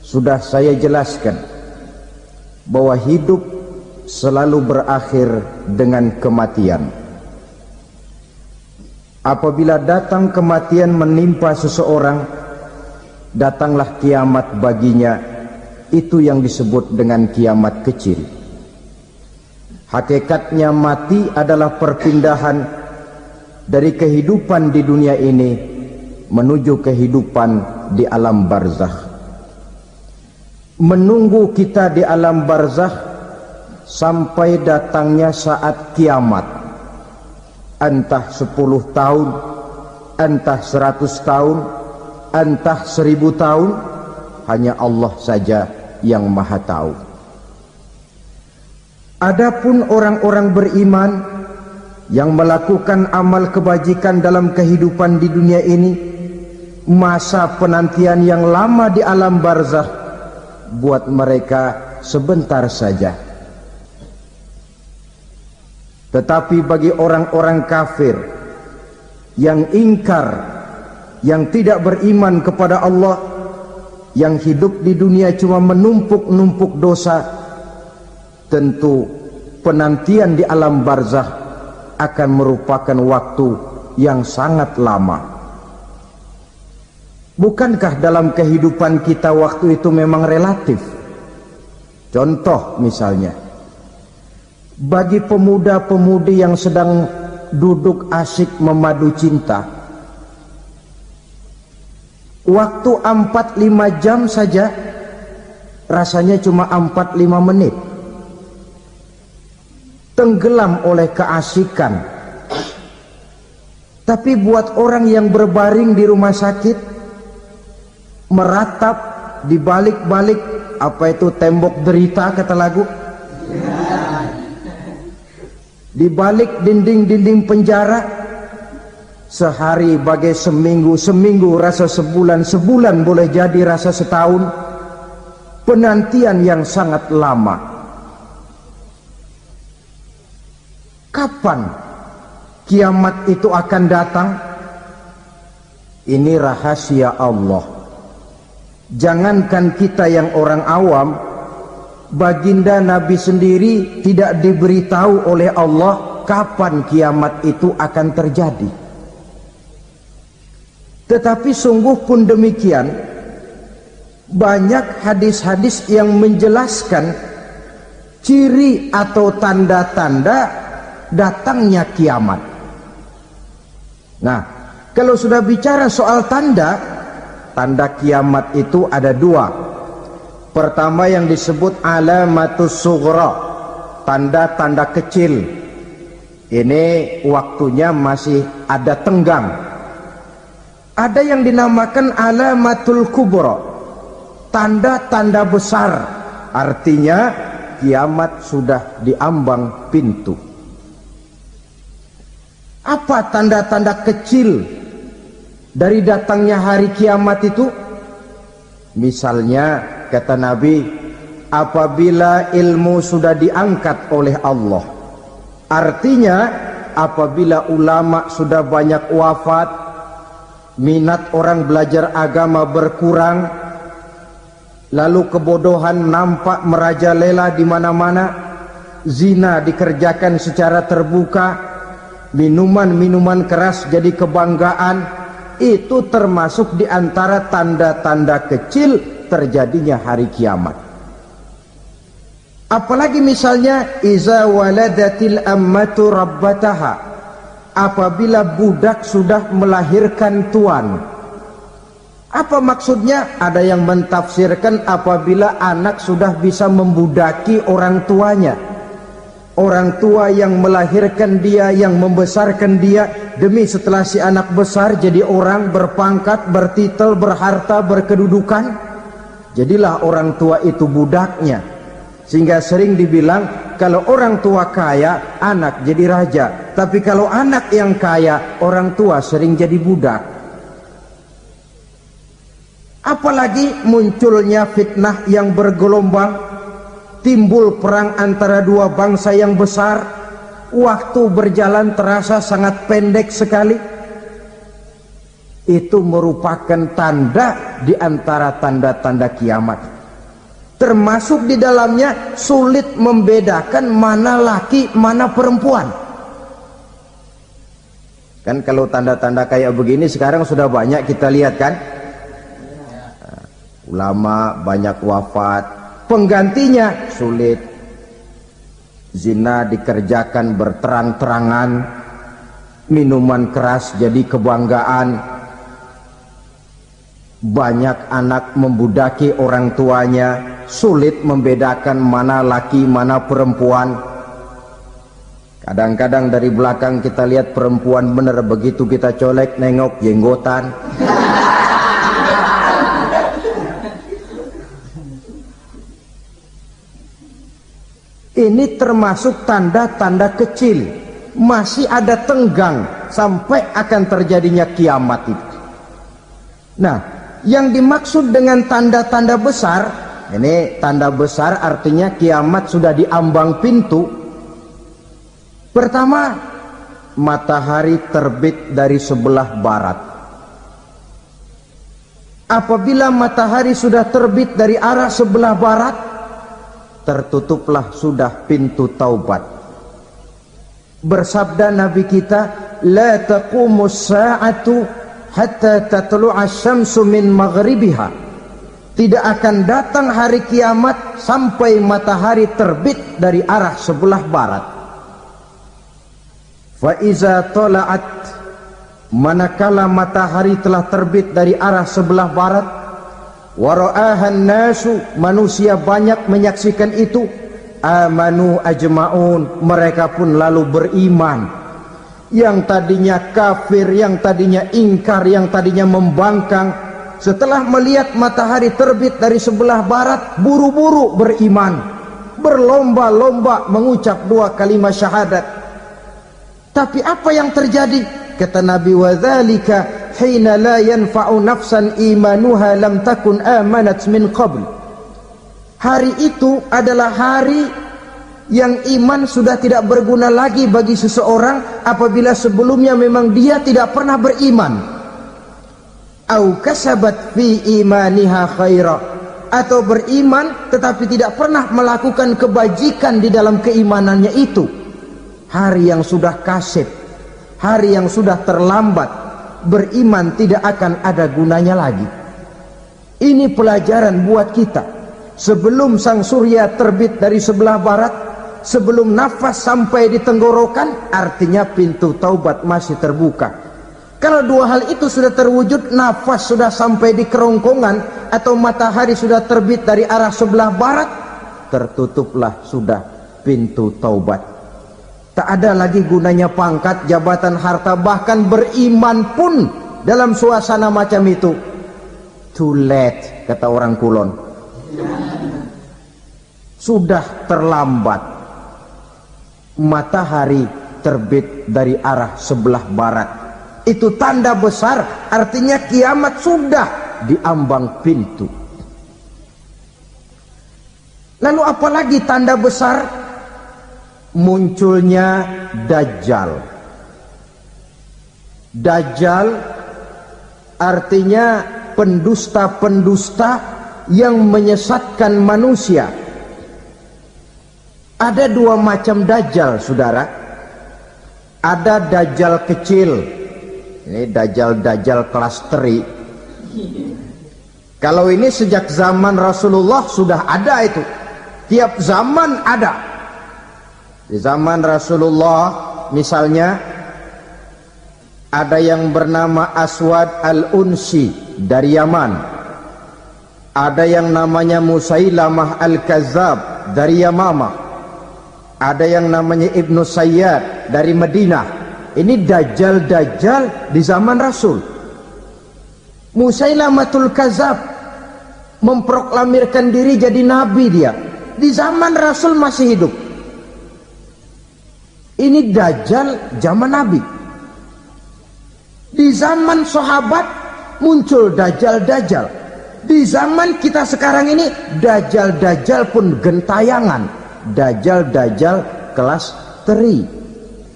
sudah saya jelaskan bahwa hidup selalu berakhir dengan kematian. Apabila datang kematian menimpa seseorang, datanglah kiamat baginya. Itu yang disebut dengan kiamat kecil. Hakikatnya mati adalah perpindahan dari kehidupan di dunia ini menuju kehidupan di alam barzakh. Menunggu kita di alam barzakh sampai datangnya saat kiamat, entah 10 tahun, entah 100 tahun, entah 1000 tahun, hanya Allah saja yang maha tahu. Adapun orang-orang beriman yang melakukan amal kebajikan dalam kehidupan di dunia ini, masa penantian yang lama di alam barzakh buat mereka sebentar saja. Tetapi bagi orang-orang kafir yang ingkar, yang tidak beriman kepada Allah, yang hidup di dunia cuma menumpuk-numpuk dosa, tentu penantian di alam barzakh akan merupakan waktu yang sangat lama. Bukankah dalam kehidupan kita waktu itu memang relatif? Contoh misalnya, bagi pemuda-pemudi yang sedang duduk asyik memadu cinta, waktu 4-5 jam saja rasanya cuma 4-5 menit. Tenggelam oleh keasikan. Tapi buat orang yang berbaring di rumah sakit, meratap di balik-balik apa itu tembok derita kata lagu, di balik dinding-dinding penjara, sehari bagai seminggu, seminggu rasa sebulan, sebulan boleh jadi rasa setahun. Penantian yang sangat lama. Kapan kiamat itu akan datang? Ini rahasia Allah. Jangankan kita yang orang awam, baginda Nabi sendiri tidak diberitahu oleh Allah kapan kiamat itu akan terjadi. Tetapi sungguh pun demikian, banyak hadis-hadis yang menjelaskan ciri atau tanda-tanda datangnya kiamat. Nah, kalau sudah bicara soal tanda kiamat itu ada dua. Pertama yang disebut alamatus sughra, tanda-tanda kecil. Ini waktunya masih ada tenggang. Ada yang dinamakan alamatul kubra, tanda-tanda besar. Artinya kiamat sudah diambang pintu. Apa tanda-tanda kecil dari datangnya hari kiamat itu? Misalnya kata Nabi, apabila ilmu sudah diangkat oleh Allah, artinya apabila ulama sudah banyak wafat, minat orang belajar agama berkurang, lalu kebodohan nampak merajalela di mana-mana, zina dikerjakan secara terbuka, minuman-minuman keras jadi kebanggaan, itu termasuk di antara tanda-tanda kecil terjadinya hari kiamat. Apalagi misalnya iza waladatil ammatu rabbataha, apabila budak sudah melahirkan tuan. Apa maksudnya? Ada yang mentafsirkan apabila anak sudah bisa membudaki orang tuanya. Orang tua yang melahirkan dia, yang membesarkan dia, demi setelah si anak besar jadi orang berpangkat, bertitel, berharta, berkedudukan, jadilah orang tua itu budaknya. Sehingga sering dibilang kalau orang tua kaya, anak jadi raja. Tapi kalau anak yang kaya, orang tua sering jadi budak. Apalagi munculnya fitnah yang bergelombang, timbul perang antara dua bangsa yang besar, waktu berjalan terasa sangat pendek sekali. Itu merupakan tanda di antara tanda-tanda kiamat. Termasuk di dalamnya sulit membedakan mana laki, mana perempuan. Kan kalau tanda-tanda kayak begini sekarang sudah banyak kita lihat kan. Ulama banyak wafat, penggantinya sulit. Zina dikerjakan berterang-terangan, minuman keras jadi kebanggaan. Banyak anak membudaki orang tuanya, sulit membedakan mana laki mana perempuan. Kadang-kadang dari belakang kita lihat perempuan bener, begitu kita colek nengok jenggotan. Ini termasuk tanda-tanda kecil, masih ada tenggang sampai akan terjadinya kiamat itu. Nah, yang dimaksud dengan tanda-tanda besar, ini tanda besar artinya kiamat sudah di ambang pintu. Pertama, matahari terbit dari sebelah barat. Apabila matahari sudah terbit dari arah sebelah barat, tertutuplah sudah pintu taubat. Bersabda Nabi kita, la taqumus sa'atu hatta tatlu'a syamsu min maghribiha. Tidak akan datang hari kiamat sampai matahari terbit dari arah sebelah barat. Fa iza tala'at, manakala matahari telah terbit dari arah sebelah barat, wa ra'ahan nasu, manusia banyak menyaksikan itu, amanu ajma'un, mereka pun lalu beriman. Yang tadinya kafir, yang tadinya ingkar, yang tadinya membangkang, setelah melihat matahari terbit dari sebelah barat, buru-buru beriman, berlomba-lomba mengucap dua kalimat syahadat. Tapi apa yang terjadi? Kata Nabi, wadzalika hina la yanfa'u nafsan imanuha lam takun amanat min qabl. Hari itu adalah hari yang iman sudah tidak berguna lagi bagi seseorang apabila sebelumnya memang dia tidak pernah beriman. Au kasabat fi imaniha khaira, atau beriman tetapi tidak pernah melakukan kebajikan di dalam keimanannya itu. Hari yang sudah kasib, hari yang sudah terlambat, beriman tidak akan ada gunanya lagi. Ini pelajaran buat kita. Sebelum sang surya terbit dari sebelah barat, sebelum nafas sampai di tenggorokan, artinya pintu taubat masih terbuka. Kalau dua hal itu sudah terwujud, nafas sudah sampai di kerongkongan atau matahari sudah terbit dari arah sebelah barat, tertutuplah sudah pintu taubat. Tak ada lagi gunanya pangkat, jabatan, harta, bahkan beriman pun dalam suasana macam itu. Too late, kata orang Kulon. Sudah terlambat. Matahari terbit dari arah sebelah barat. Itu tanda besar, artinya kiamat sudah di ambang pintu. Lalu apalagi tanda besar? Munculnya Dajjal. Dajjal artinya pendusta-pendusta yang menyesatkan manusia. Ada dua macam Dajjal, saudara. Ada Dajjal kecil, ini Dajjal kelas teri. Kalau ini sejak zaman Rasulullah sudah ada itu. Tiap zaman ada. Di zaman Rasulullah misalnya ada yang bernama Aswad al-Unsi dari Yaman. Ada yang namanya Musailamah al-Kazzab dari Yamama. Ada yang namanya Ibnu Sayyad dari Madinah. Ini Dajjal-Dajjal di zaman Rasul. Musailamatul Kazzab memproklamirkan diri jadi nabi dia. Di zaman Rasul masih hidup. Ini Dajjal zaman Nabi. Di zaman sahabat muncul Dajjal-Dajjal. Di zaman kita sekarang ini Dajjal-Dajjal pun gentayangan. Dajjal-Dajjal kelas teri.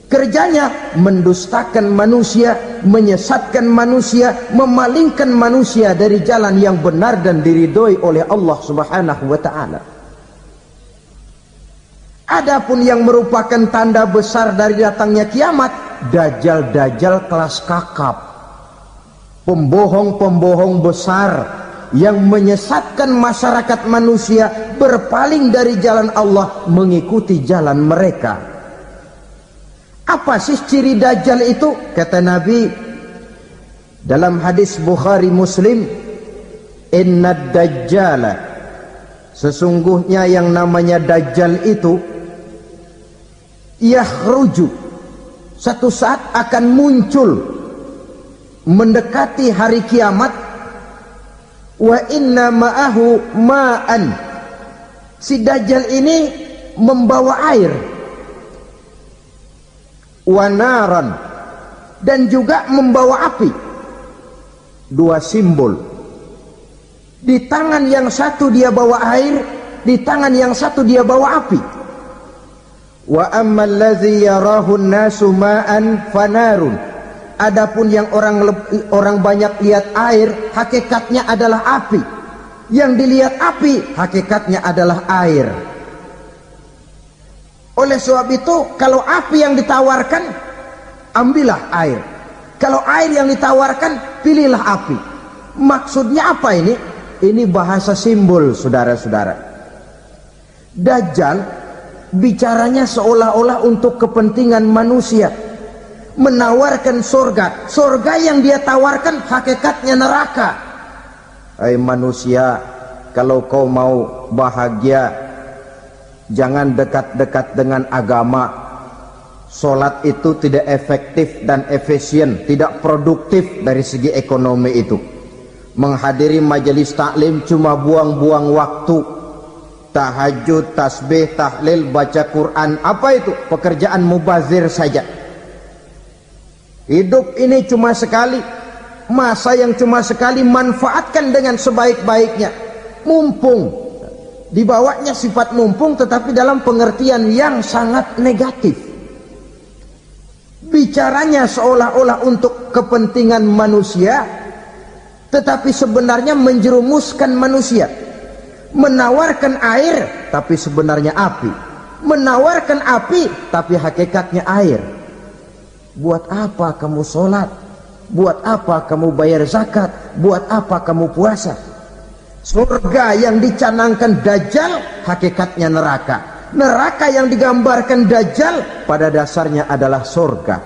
Kerjanya mendustakan manusia menyesatkan manusia, memalingkan manusia dari jalan yang benar dan diridhoi oleh Allah Subhanahu wa ta'ala. Adapun yang merupakan tanda besar dari datangnya kiamat, dajjal-dajjal kelas kakap, pembohong-pembohong besar yang menyesatkan masyarakat manusia berpaling dari jalan Allah mengikuti jalan mereka. Apa sih ciri dajjal itu? Kata Nabi dalam hadis Bukhari Muslim, innad dajjala, sesungguhnya yang namanya dajjal itu yakhruju, satu saat akan muncul mendekati hari kiamat, wa inna ma'ahu ma'an, si dajjal ini membawa air, wa naran, dan juga membawa api. Dua simbol, di tangan yang satu dia bawa air, di tangan yang satu dia bawa api. Wa ammal ladzi yarahu an-nasu ma'an fanarun, adapun yang orang banyak lihat air, hakikatnya adalah api. Yang dilihat api, hakikatnya adalah air. Oleh sebab itu, kalau api yang ditawarkan, ambillah air. Kalau air yang ditawarkan, pilihlah api. Maksudnya apa ini? Ini bahasa simbol, saudara-saudara. Dajjal bicaranya seolah-olah untuk kepentingan manusia, menawarkan surga. Surga yang dia tawarkan hakikatnya neraka. Hai manusia, kalau kau mau bahagia, jangan dekat-dekat dengan agama. Solat itu tidak efektif dan efisien, tidak produktif dari segi ekonomi itu. Menghadiri majelis taklim cuma buang-buang waktu. Tahajud, tasbih, tahlil, baca Quran, apa itu? Pekerjaan mubazir saja. Hidup ini cuma sekali, masa yang cuma sekali, manfaatkan dengan sebaik-baiknya. Mumpung, dibawanya sifat mumpung tetapi dalam pengertian yang sangat negatif. Bicaranya seolah-olah untuk kepentingan manusia, tetapi sebenarnya menjerumuskan manusia. Menawarkan air tapi sebenarnya api, menawarkan api tapi hakikatnya air. Buat apa kamu sholat? Buat apa kamu bayar zakat? Buat apa kamu puasa? Surga yang dicanangkan dajjal hakikatnya neraka. Neraka yang digambarkan dajjal pada dasarnya adalah surga.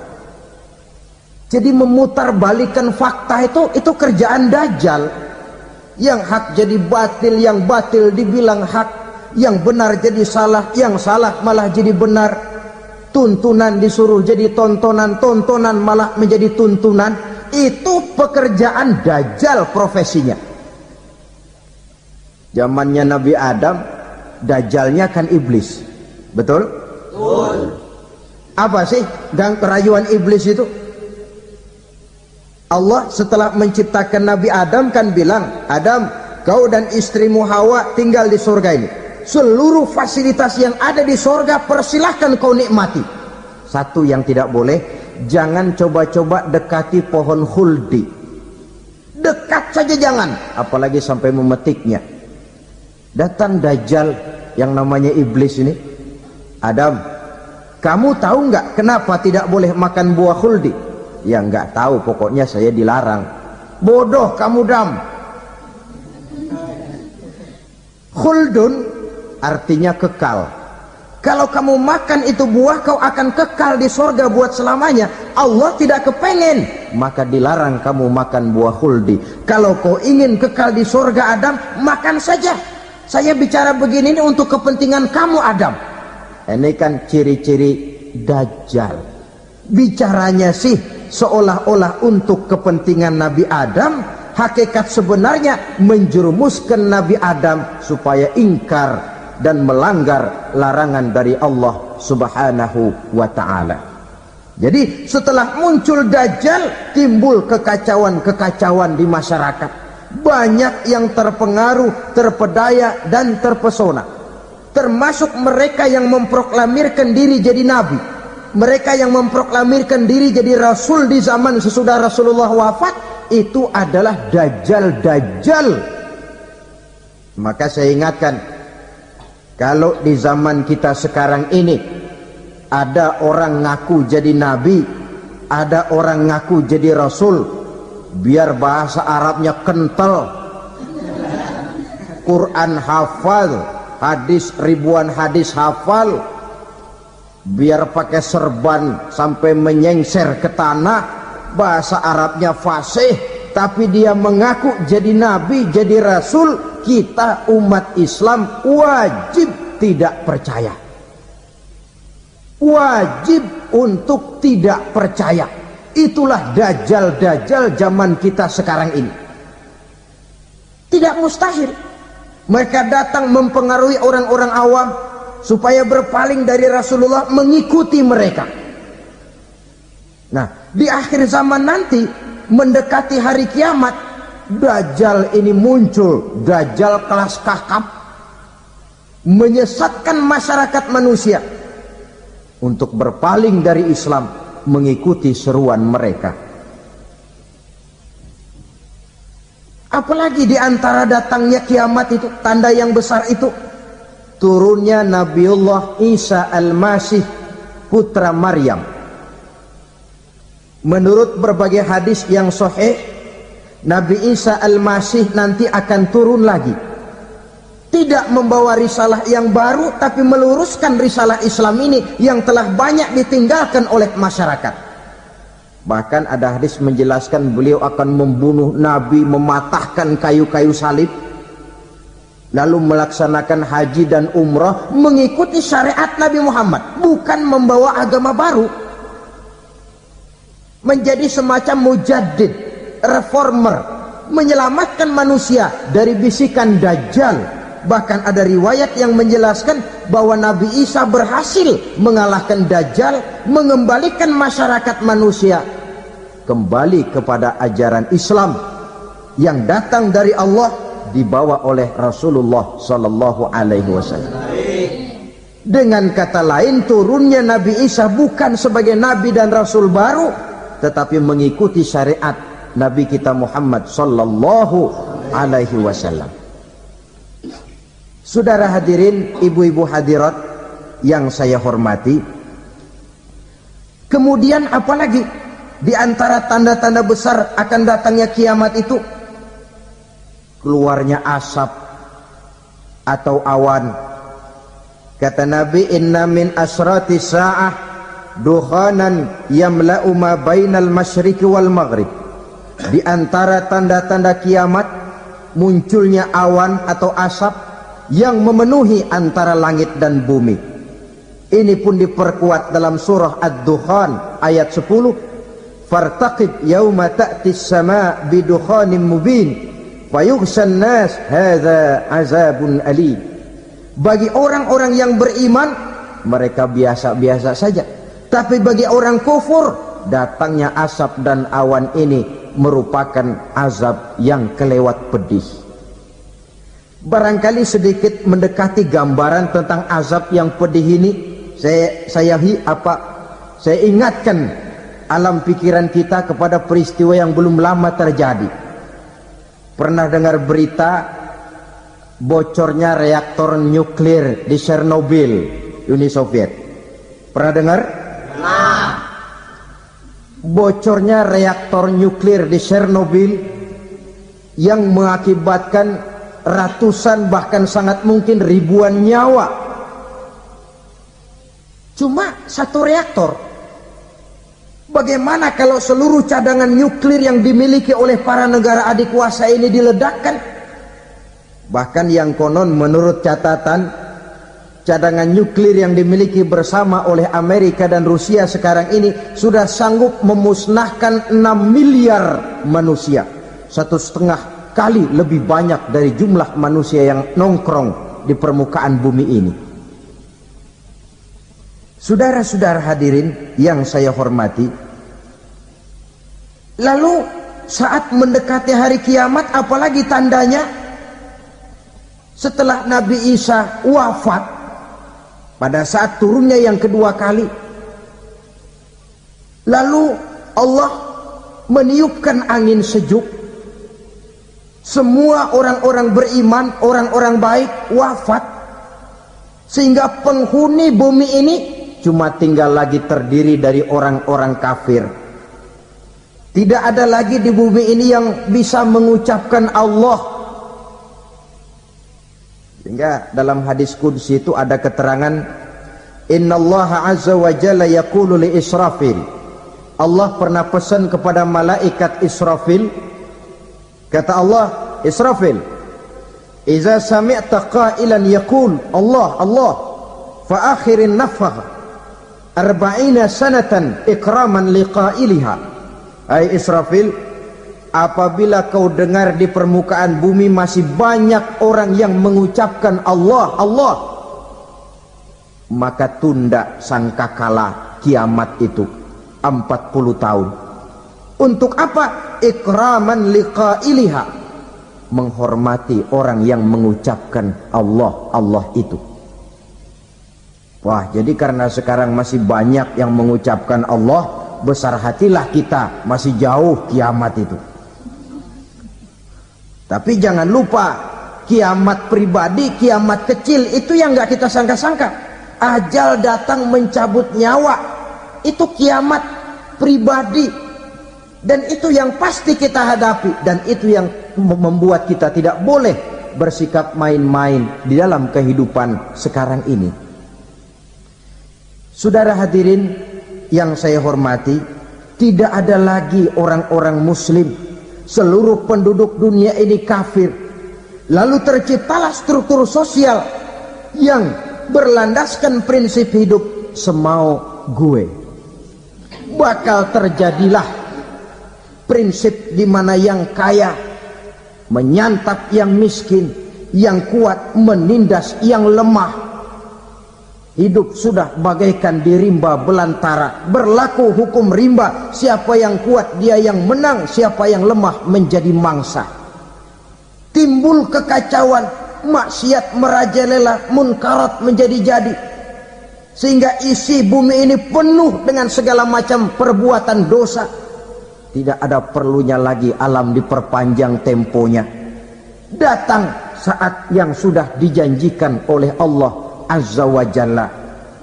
Jadi memutarbalikkan fakta itu kerjaan dajjal. Yang hak jadi batil, yang batil dibilang hak, yang benar jadi salah, yang salah malah jadi benar. Tuntunan disuruh jadi tontonan, tontonan malah menjadi tuntunan. Itu pekerjaan dajjal profesinya. Zamannya Nabi Adam, dajjalnya kan iblis. Betul? Betul. Apa sih gang kerayuan iblis itu? Allah setelah menciptakan Nabi Adam kan bilang, Adam, kau dan istrimu Hawa tinggal di surga ini. Seluruh fasilitas yang ada di surga persilahkan kau nikmati. Satu yang tidak boleh, jangan coba-coba dekati pohon khuldi. Dekat saja jangan, apalagi sampai memetiknya. Datang dajjal yang namanya iblis ini. Adam, kamu tahu nggak kenapa tidak boleh makan buah khuldi? Ya nggak tahu, pokoknya saya dilarang. Bodoh kamu Dam. Khuldun artinya kekal. Kalau kamu makan itu buah, kau akan kekal di surga buat selamanya. Allah tidak kepengen, maka dilarang kamu makan buah khuldi. Kalau kau ingin kekal di surga Adam, makan saja. Saya bicara begini ini untuk kepentingan kamu Adam. Ini kan ciri-ciri dajjal. Bicaranya sih seolah-olah untuk kepentingan Nabi Adam, hakikat sebenarnya menjerumuskan Nabi Adam supaya ingkar dan melanggar larangan dari Allah Subhanahu wa ta'ala. Jadi setelah muncul dajjal, timbul kekacauan-kekacauan di masyarakat. Banyak yang terpengaruh, terpedaya dan terpesona, termasuk mereka yang memproklamirkan diri jadi nabi. mereka yang memproklamirkan diri jadi rasul di zaman sesudah Rasulullah wafat, itu adalah dajjal-dajjal. Maka saya ingatkan, kalau di zaman kita sekarang ini ada orang ngaku jadi nabi, ada orang ngaku jadi rasul, biar bahasa Arabnya kental, Quran hafal, hadis ribuan hadis hafal, biar pakai serban sampai menyengser ke tanah, bahasa Arabnya fasih, tapi dia mengaku jadi nabi, jadi rasul, kita umat Islam wajib tidak percaya, wajib untuk tidak percaya. Itulah dajjal-dajjal zaman kita sekarang ini. Tidak mustahil mereka datang mempengaruhi orang-orang awam supaya berpaling dari Rasulullah, mengikuti mereka. Nah, di akhir zaman nanti, mendekati hari kiamat, dajjal ini muncul, dajjal kelas kakap, menyesatkan masyarakat manusia untuk berpaling dari Islam, mengikuti seruan mereka. Apalagi di antara datangnya kiamat itu, tanda yang besar itu, turunnya Nabiullah Isa Al-Masih, putra Maryam. Menurut berbagai hadis yang sahih, Nabi Isa Al-Masih nanti akan turun lagi, tidak membawa risalah yang baru, tapi meluruskan risalah Islam ini yang telah banyak ditinggalkan oleh masyarakat. Bahkan ada hadis menjelaskan beliau akan membunuh Nabi, mematahkan kayu-kayu salib, lalu melaksanakan haji dan umrah mengikuti syariat Nabi Muhammad, bukan membawa agama baru, menjadi semacam mujaddid, reformer, menyelamatkan manusia dari bisikan dajjal. Bahkan ada riwayat yang menjelaskan bahwa Nabi Isa berhasil mengalahkan dajjal, mengembalikan masyarakat manusia kembali kepada ajaran Islam yang datang dari Allah, dibawa oleh Rasulullah sallallahu alaihi wasallam. Dengan kata lain, turunnya Nabi Isa bukan sebagai nabi dan rasul baru, tetapi mengikuti syariat Nabi kita Muhammad sallallahu alaihi wasallam. Saudara hadirin, ibu-ibu hadirat yang saya hormati, kemudian apalagi di antara tanda-tanda besar akan datangnya kiamat itu? Keluarnya asap atau awan. Kata Nabi, inna min asrati sa'ah dukhanan yamla'u ma bainal masyriqi wal maghrib. Di antara tanda-tanda kiamat, munculnya awan atau asap yang memenuhi antara langit dan bumi. Ini pun diperkuat dalam surah Ad-Dukhan ayat 10, fartaqib yauma ta'tis sama' bidukhanin mubin fayughshan nas hadza azabun alim. Bagi orang-orang yang beriman, mereka biasa-biasa saja, tapi bagi orang kufur, datangnya asap dan awan ini merupakan azab yang kelewat pedih. Barangkali sedikit mendekati gambaran tentang azab yang pedih ini, saya ingatkan alam pikiran kita kepada peristiwa yang belum lama terjadi. Pernah dengar berita bocornya reaktor nuklir di Chernobyl, Uni Soviet? Pernah dengar? Nah. Bocornya reaktor nuklir di Chernobyl yang mengakibatkan ratusan, bahkan sangat mungkin ribuan nyawa. Cuma satu reaktor. Bagaimana kalau seluruh cadangan nuklir yang dimiliki oleh para negara adik kuasa ini diledakkan? Bahkan yang konon menurut catatan, cadangan nuklir yang dimiliki bersama oleh Amerika dan Rusia sekarang ini sudah sanggup memusnahkan 6 miliar manusia, 1,5 kali lebih banyak dari jumlah manusia yang nongkrong di permukaan bumi ini. Saudara-saudara hadirin yang saya hormati, lalu saat mendekati hari kiamat, apalagi tandanya? Setelah Nabi Isa wafat, pada saat turunnya yang kedua kali, Lalu Allah meniupkan angin sejuk. Semua orang-orang beriman, orang-orang baik wafat, sehingga penghuni bumi ini cuma tinggal lagi terdiri dari orang-orang kafir. Tidak ada lagi di bumi ini yang bisa mengucapkan Allah. Sehingga dalam hadis qudsi itu ada keterangan, innallaha azza wa jalla yaqulu li Israfil. Allah pernah pesan kepada malaikat Israfil. Kata Allah, Israfil, iza sami'ta qailan yaqul Allah Allah fa akhirin nafakh 40 sanatan ikraman liqailiha. Hai Israfil, apabila kau dengar di permukaan bumi masih banyak orang yang mengucapkan Allah Allah, maka tunda sangkakala kiamat itu 40 tahun. Untuk apa? Ikraman liqailiha, menghormati orang yang mengucapkan Allah Allah itu. Wah, jadi karena sekarang masih banyak yang mengucapkan Allah, besar hatilah kita, masih jauh kiamat itu. Tapi jangan lupa, kiamat pribadi, kiamat kecil itu yang nggak kita sangka-sangka. Ajal datang mencabut nyawa, itu kiamat pribadi. Dan itu yang pasti kita hadapi, dan itu yang membuat kita tidak boleh bersikap main-main di dalam kehidupan sekarang ini. Saudara hadirin yang saya hormati, tidak ada lagi orang-orang muslim. Seluruh penduduk dunia ini kafir. Lalu terciptalah struktur sosial yang berlandaskan prinsip hidup semau gue. Bakal terjadilah prinsip di mana yang kaya menyantap yang miskin, yang kuat menindas yang lemah. Hidup sudah bagaikan di rimba belantara, berlaku hukum rimba. Siapa yang kuat dia yang menang, siapa yang lemah menjadi mangsa. Timbul kekacauan, maksiat merajalela, munkarat menjadi-jadi, sehingga isi bumi ini penuh dengan segala macam perbuatan dosa. Tidak ada perlunya lagi alam diperpanjang temponya. Datang saat yang sudah dijanjikan oleh Allah Azza wa Jalla,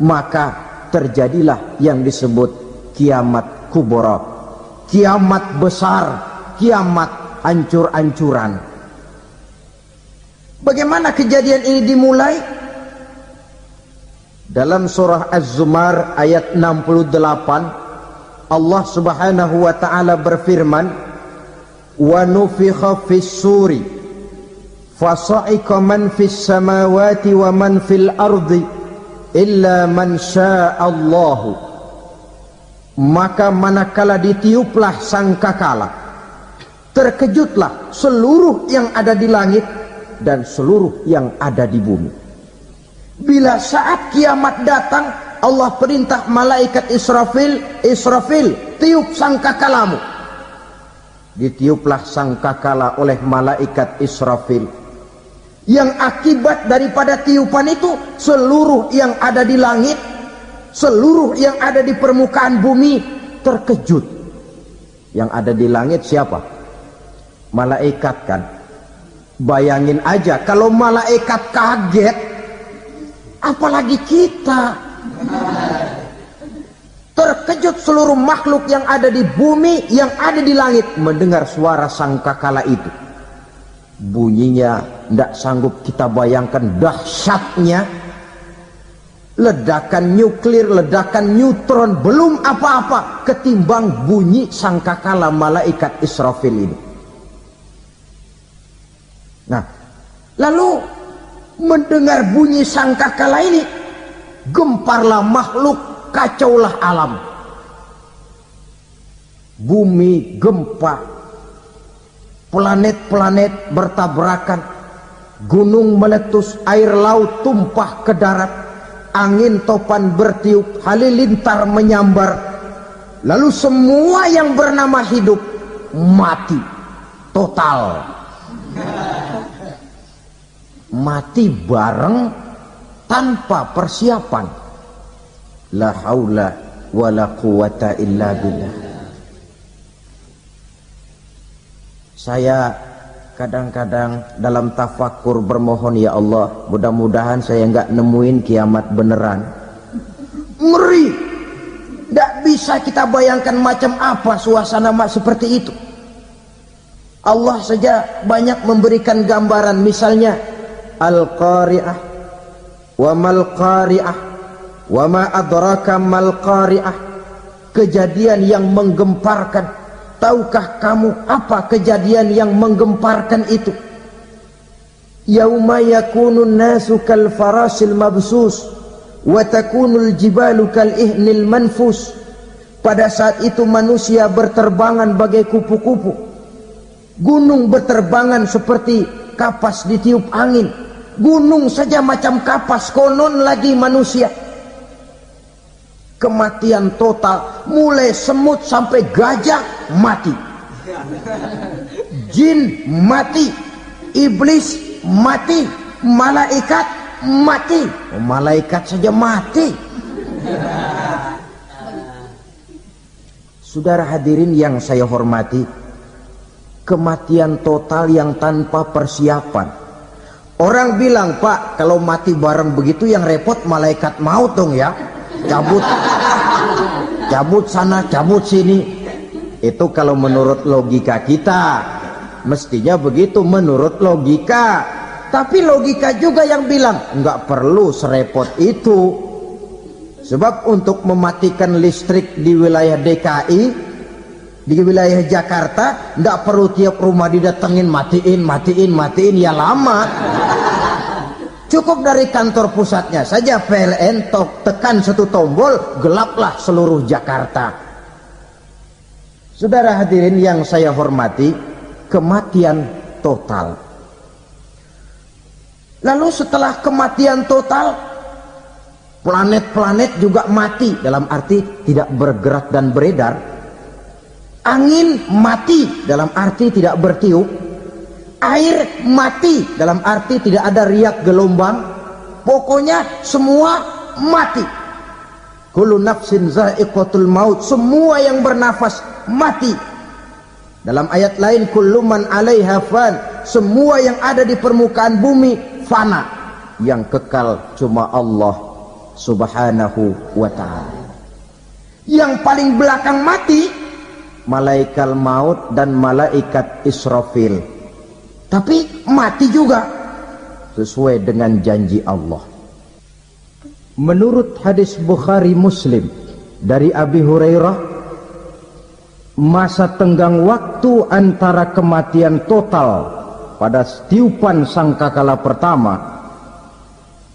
maka terjadilah yang disebut kiamat kubra, kiamat besar, kiamat hancur-hancuran. Bagaimana kejadian ini dimulai? Dalam surah Az-Zumar ayat 68, Allah subhanahu wa ta'ala berfirman, wa nufikha fis suri fasa'iqa man fis samawati wa man fil ardi illa man sya'allahu. Maka manakala ditiuplah sangkakala, terkejutlah seluruh yang ada di langit dan seluruh yang ada di bumi. Bila saat kiamat datang, Allah perintah malaikat Israfil, Israfil, tiup sangkakalamu. Ditiuplah sangkakala oleh malaikat Israfil. Yang akibat daripada tiupan itu, seluruh yang ada di langit, seluruh yang ada di permukaan bumi terkejut. Yang ada di langit siapa? Malaikat kan. Bayangin aja kalau malaikat kaget, apalagi kita. Terkejut seluruh makhluk yang ada di bumi, yang ada di langit mendengar suara sangkakala itu. Bunyinya tidak sanggup kita bayangkan dahsyatnya. Ledakan nuklir, ledakan neutron belum apa-apa ketimbang bunyi sangkakala malaikat Israfil ini. Nah, lalu mendengar bunyi sangkakala ini, gemparlah makhluk, kacaulah alam. Bumi gempa, planet-planet bertabrakan, gunung meletus, air laut tumpah ke darat, angin topan bertiup, halilintar menyambar. Lalu semua yang bernama hidup mati total. Mati bareng tanpa persiapan. La haula wala quwata illa billah. Saya kadang-kadang dalam tafakur bermohon, ya Allah, mudah-mudahan saya enggak nemuin kiamat beneran. Ngeri. Tidak bisa kita bayangkan macam apa suasana seperti itu. Allah saja banyak memberikan gambaran, misalnya Al-Qari'ah, wa mal qari'ah, wa ma adraka mal qari'ah. Kejadian yang menggemparkan. Tahukah kamu apa kejadian yang menggemparkan itu? Yauma yakunun nasu kal farasil mabsus wa takunul jibalu kal ihnil manfus. Pada saat itu manusia berterbangan bagai kupu-kupu, gunung berterbangan seperti kapas ditiup angin. Gunung saja macam kapas, konon lagi manusia. Kematian total, mulai semut sampai gajah mati, jin mati, iblis mati, malaikat mati. Malaikat saja mati. Saudara hadirin yang saya hormati, kematian total yang tanpa persiapan. Orang bilang, Pak, kalau mati bareng begitu yang repot malaikat maut dong ya. Cabut sana, cabut sini. Itu kalau menurut logika kita, mestinya begitu menurut logika. Tapi logika juga yang bilang nggak perlu serepot itu. Sebab untuk mematikan listrik di wilayah DKI, di wilayah Jakarta, nggak perlu tiap rumah didatengin matiin ya lama. Cukup dari kantor pusatnya saja PLN, tekan satu tombol, gelaplah seluruh Jakarta. Saudara hadirin yang saya hormati, kematian total. Lalu setelah kematian total, planet-planet juga mati, dalam arti tidak bergerak dan beredar. Angin mati, dalam arti tidak bertiup. Air mati, dalam arti tidak ada riak gelombang. Pokoknya semua mati. Kullu nafsin za'iqatul maut, semua yang bernafas mati. Dalam ayat lain, kullu man 'alaiha fan, semua yang ada di permukaan bumi fana. Yang kekal cuma Allah Subhanahu wa ta'ala. Yang paling belakang mati malaikat maut dan malaikat Israfil. Tapi mati juga sesuai dengan janji Allah. Menurut hadis Bukhari Muslim dari Abi Hurairah, masa tenggang waktu antara kematian total pada tiupan sangkakala pertama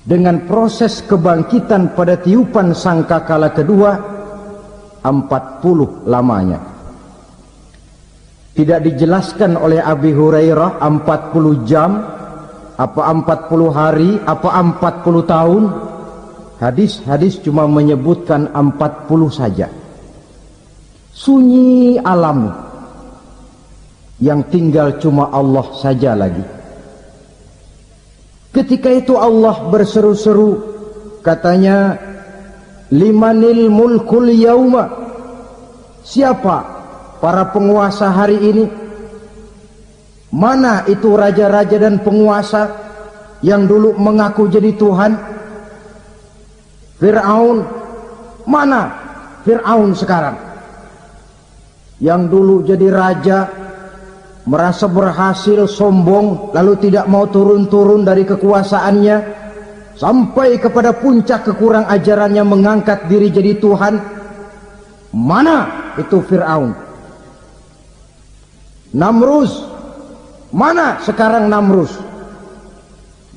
dengan proses kebangkitan pada tiupan sangkakala kedua 40 lamanya. Tidak dijelaskan oleh Abi Hurairah 40 jam, apa 40 hari, apa 40 tahun. Hadis-hadis cuma menyebutkan 40 saja. Sunyi alam, yang tinggal cuma Allah saja lagi. Ketika itu Allah berseru-seru, katanya, limanil mulkul yauma, siapa para penguasa hari ini? Mana itu raja-raja dan penguasa yang dulu mengaku jadi Tuhan? Fir'aun, mana Fir'aun sekarang? Yang dulu jadi raja, merasa berhasil, sombong, lalu tidak mau turun-turun dari kekuasaannya, sampai kepada puncak kekurang ajarannya mengangkat diri jadi Tuhan. Mana itu Fir'aun? Namrus, mana sekarang Namrus?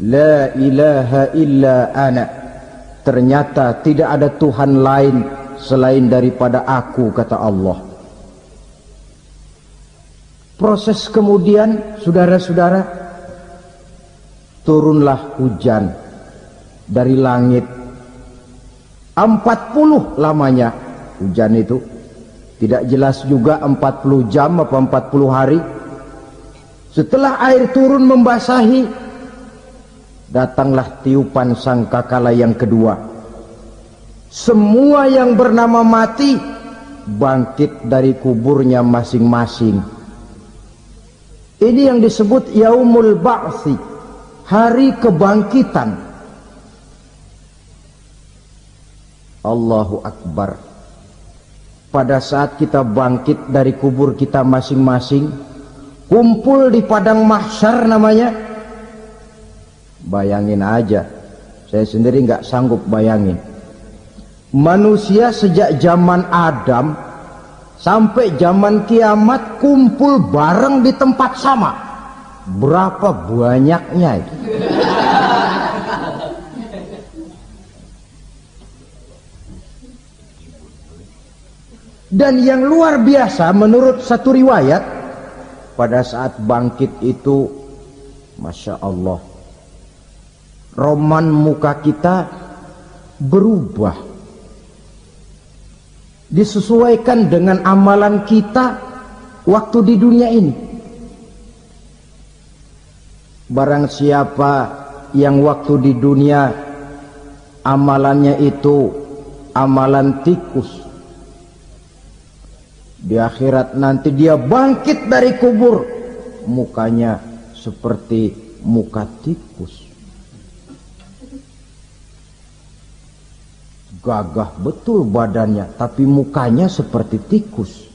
La ilaha illa ana, ternyata tidak ada Tuhan lain selain daripada aku, kata Allah. Proses kemudian, saudara-saudara, turunlah hujan dari langit. 40 lamanya hujan itu. Tidak jelas juga 40 jam apa 40 hari. Setelah air turun membasahi, datanglah tiupan sangkakala yang kedua. semua yang bernama mati bangkit dari kuburnya masing-masing. Ini yang disebut yaumul ba'tsi, hari kebangkitan. Allahu Akbar. Pada saat kita bangkit dari kubur kita masing-masing, kumpul di padang mahsyar namanya. Bayangin aja, saya sendiri nggak sanggup bayangin. Manusia sejak zaman Adam sampai zaman kiamat kumpul bareng di tempat sama. Berapa banyaknya itu? Dan yang luar biasa menurut satu riwayat, pada saat bangkit itu, Masya Allah, roman muka kita berubah, disesuaikan dengan amalan kita waktu di dunia ini. Barang siapa yang waktu di dunia amalannya itu amalan tikus, di akhirat nanti dia bangkit dari kubur, mukanya seperti muka tikus. Gagah betul badannya, tapi mukanya seperti tikus.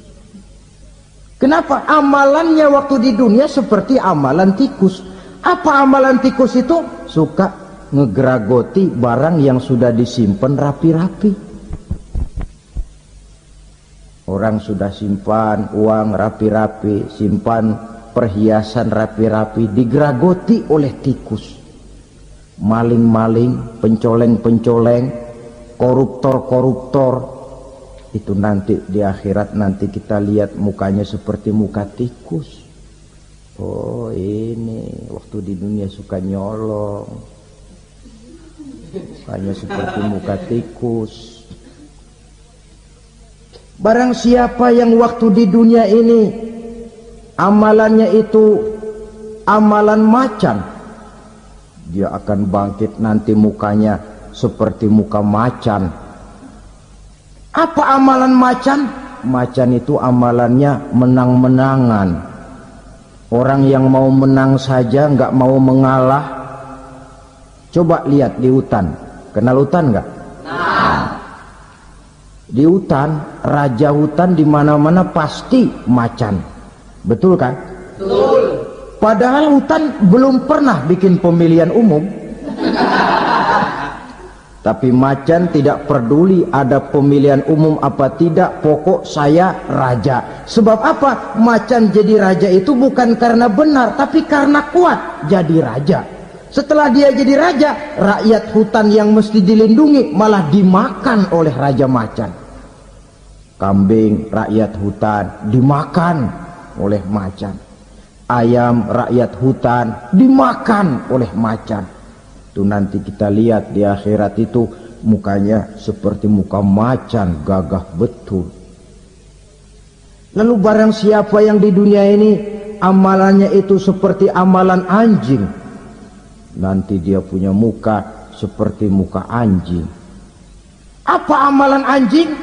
Kenapa? Amalannya waktu di dunia seperti amalan tikus. Apa amalan tikus itu? Suka ngegeragoti barang yang sudah disimpan rapi-rapi. Orang sudah simpan uang rapi-rapi, simpan perhiasan rapi-rapi, digeragoti oleh tikus. Maling-maling, pencoleng-pencoleng, koruptor-koruptor, itu nanti di akhirat nanti kita lihat mukanya seperti muka tikus. Oh, ini waktu di dunia suka nyolong, mukanya seperti muka tikus. Barang siapa yang waktu di dunia ini amalannya itu amalan macan, dia akan bangkit nanti mukanya seperti muka macan. Apa amalan macan? Macan itu amalannya menang-menangan. Orang yang mau menang saja nggak mau mengalah. Coba lihat di hutan, kenal hutan nggak? Di hutan, raja hutan di mana-mana pasti macan, betul kan? Betul. Padahal hutan belum pernah bikin pemilihan umum. Tapi macan tidak peduli ada pemilihan umum apa tidak, pokok saya raja. Sebab apa? Macan jadi raja itu bukan karena benar, tapi karena kuat jadi raja. Setelah dia jadi raja, rakyat hutan yang mesti dilindungi malah dimakan oleh raja macan. Kambing rakyat hutan dimakan oleh macan. Ayam rakyat hutan dimakan oleh macan. Itu nanti kita lihat di akhirat itu mukanya seperti muka macan, gagah betul. Lalu barang siapa yang di dunia ini amalannya itu seperti amalan anjing, nanti dia punya muka seperti muka anjing. Apa amalan anjing?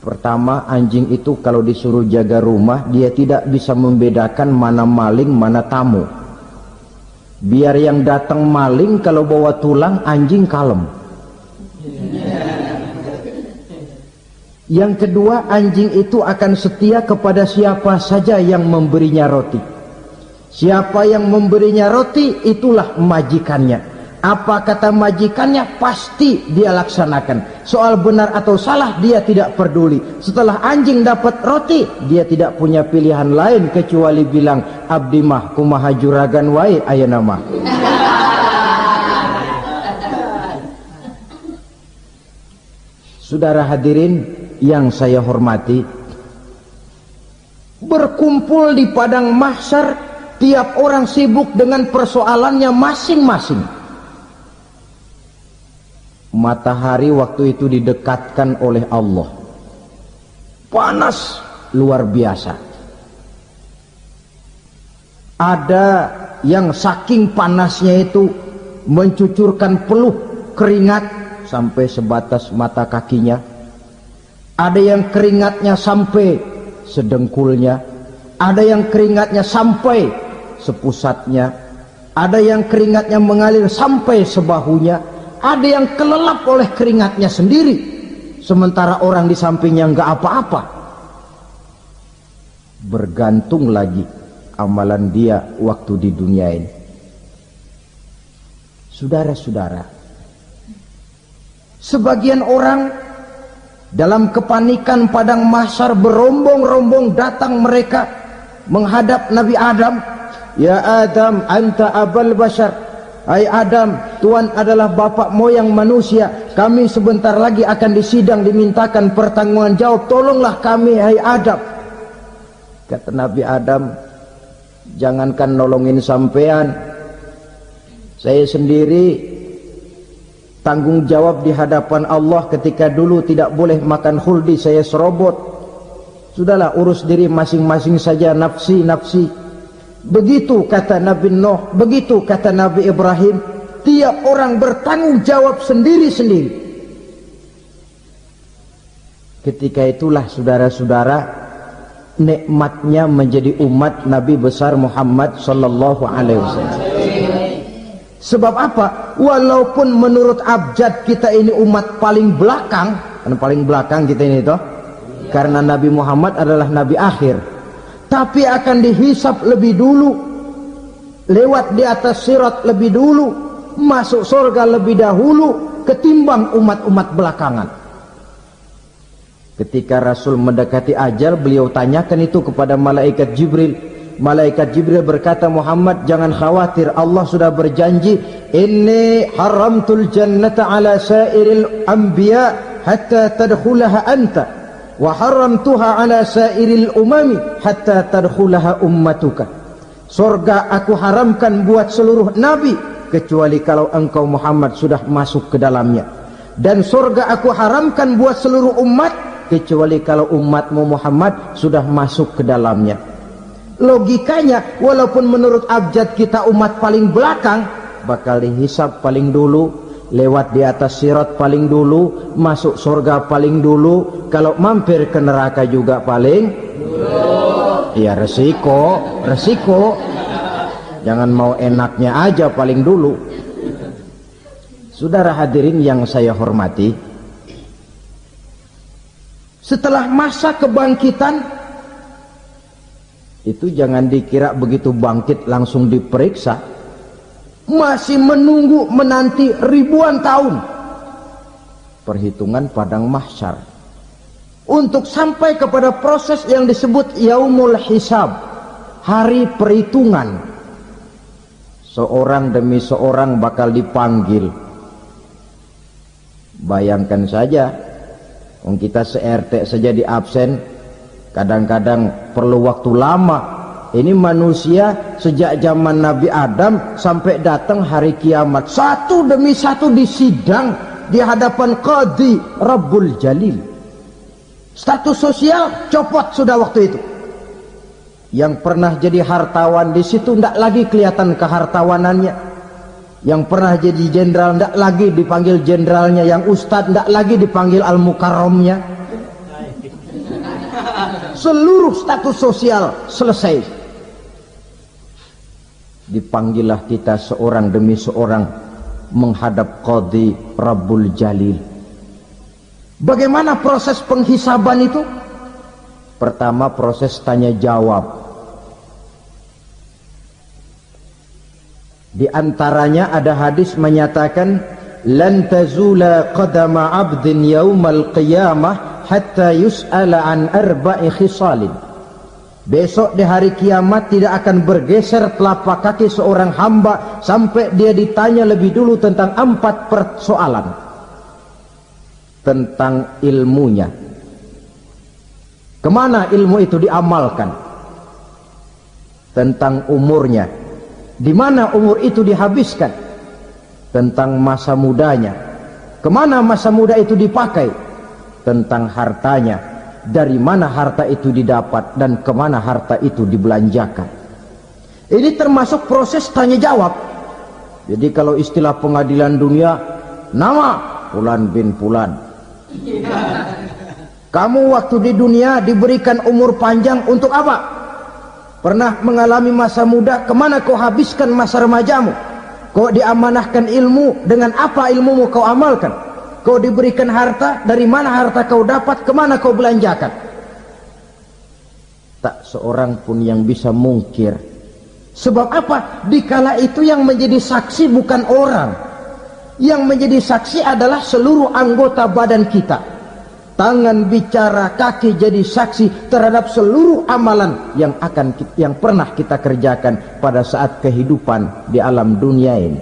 Pertama, anjing itu kalau disuruh jaga rumah, dia tidak bisa membedakan mana maling, mana tamu. Biar yang datang maling, kalau bawa tulang, anjing kalem. Yang kedua, anjing itu akan setia kepada siapa saja yang memberinya roti. Siapa yang memberinya roti, itulah majikannya. Apa kata majikannya, pasti dia laksanakan. Soal benar atau salah, dia tidak peduli. Setelah anjing dapat roti, dia tidak punya pilihan lain kecuali bilang, abdi mah kumaha juragan wae ayeuna mah. Saudara hadirin yang saya hormati, berkumpul di padang mahsyar, tiap orang sibuk dengan persoalannya masing-masing. Matahari waktu itu didekatkan oleh Allah, panas luar biasa. Ada yang saking panasnya itu mencucurkan peluh keringat sampai sebatas mata kakinya, ada yang keringatnya sampai sedengkulnya, ada yang keringatnya sampai sepusatnya, ada yang keringatnya mengalir sampai sebahunya, ada yang kelelap oleh keringatnya sendiri, sementara orang di sampingnya nggak apa-apa. Bergantung lagi amalan dia waktu di dunia ini. Saudara-saudara, sebagian orang dalam kepanikan padang mahsyar berombong-rombong datang mereka menghadap Nabi Adam. Ya Adam, anta abal bashar. Hai Adam, Tuhan adalah bapak moyang manusia. Kami sebentar lagi akan disidang, dimintakan pertanggungan jawab. Tolonglah kami, hai Adam. Kata Nabi Adam, jangankan nolongin sampean, saya sendiri tanggung jawab di hadapan Allah ketika dulu tidak boleh makan khuldi, saya serobot. Sudahlah, urus diri masing-masing saja, nafsi. Begitu kata Nabi Nuh, begitu kata Nabi Ibrahim. Tiap orang bertanggung jawab sendiri-sendiri. Ketika itulah saudara-saudara, nikmatnya menjadi umat Nabi besar Muhammad sallallahu alaihi wasallam. Sebab apa? Walaupun menurut abjad kita ini umat paling belakang, kan paling belakang kita ini toh, karena Nabi Muhammad adalah Nabi akhir, tapi akan dihisap lebih dulu, lewat di atas sirat lebih dulu, masuk surga lebih dahulu ketimbang umat-umat belakangan. Ketika Rasul mendekati ajal, beliau tanyakan itu kepada malaikat Jibril. Malaikat Jibril berkata, Muhammad, jangan khawatir, Allah sudah berjanji, inni haramtul jannata ala sairil anbiya hatta tadkhulaha anta, wa haramtuha ala sairil umami hatta tadkhulaha ummatuka. Surga aku haramkan buat seluruh nabi kecuali kalau engkau Muhammad sudah masuk ke dalamnya, dan surga aku haramkan buat seluruh umat kecuali kalau umatmu Muhammad sudah masuk ke dalamnya. Logikanya, walaupun menurut abjad kita umat paling belakang, bakal dihisap paling dulu, lewat di atas sirat paling dulu, masuk surga paling dulu, kalau mampir ke neraka juga paling dulu. Ya resiko. Jangan mau enaknya aja paling dulu. Saudara hadirin yang saya hormati, setelah masa kebangkitan itu jangan dikira begitu bangkit langsung diperiksa, masih menunggu menanti ribuan tahun perhitungan padang mahsyar untuk sampai kepada proses yang disebut yaumul hisab, hari perhitungan. Seorang demi seorang bakal dipanggil. Bayangkan saja, kita se-RT saja di absen, kadang-kadang perlu waktu lama. Ini manusia sejak zaman Nabi Adam sampai datang hari kiamat, satu demi satu disidang di hadapan Qadhi Rabbul Jalil. Status sosial copot sudah waktu itu. Yang pernah jadi hartawan di situ tidak lagi kelihatan kehartawanannya. Yang pernah jadi jenderal tidak lagi dipanggil jenderalnya. Yang ustadz tidak lagi dipanggil al-mukarramnya. Seluruh status sosial selesai. Dipanggillah kita seorang demi seorang menghadap Qadhi Rabbul Jalil. Bagaimana proses penghisaban itu? Pertama, proses tanya jawab. Di antaranya ada hadis menyatakan, lan tazula qadama 'abdin yaumal qiyamah hatta yus'ala an arba'i khisalin. Besok di hari kiamat tidak akan bergeser telapak kaki seorang hamba sampai dia ditanya lebih dulu tentang 4 persoalan. Tentang ilmunya, kemana ilmu itu diamalkan. Tentang umurnya, di mana umur itu dihabiskan. Tentang masa mudanya, kemana masa muda itu dipakai. Tentang hartanya, dari mana harta itu didapat dan kemana harta itu dibelanjakan. Ini termasuk proses tanya jawab. Jadi kalau istilah pengadilan dunia, nama Fulan bin Fulan. Kamu waktu di dunia diberikan umur panjang untuk apa? Pernah mengalami masa muda, kemana kau habiskan masa remajamu? Kau diamanahkan ilmu, dengan apa ilmumu kau amalkan? Kau diberikan harta, dari mana harta kau dapat, kemana kau belanjakan? Tak seorang pun yang bisa mungkir. Sebab apa? Dikala itu yang menjadi saksi bukan orang. Yang menjadi saksi adalah seluruh anggota badan kita. Tangan bicara, kaki jadi saksi terhadap seluruh amalan yang pernah kita kerjakan pada saat kehidupan di alam dunia ini.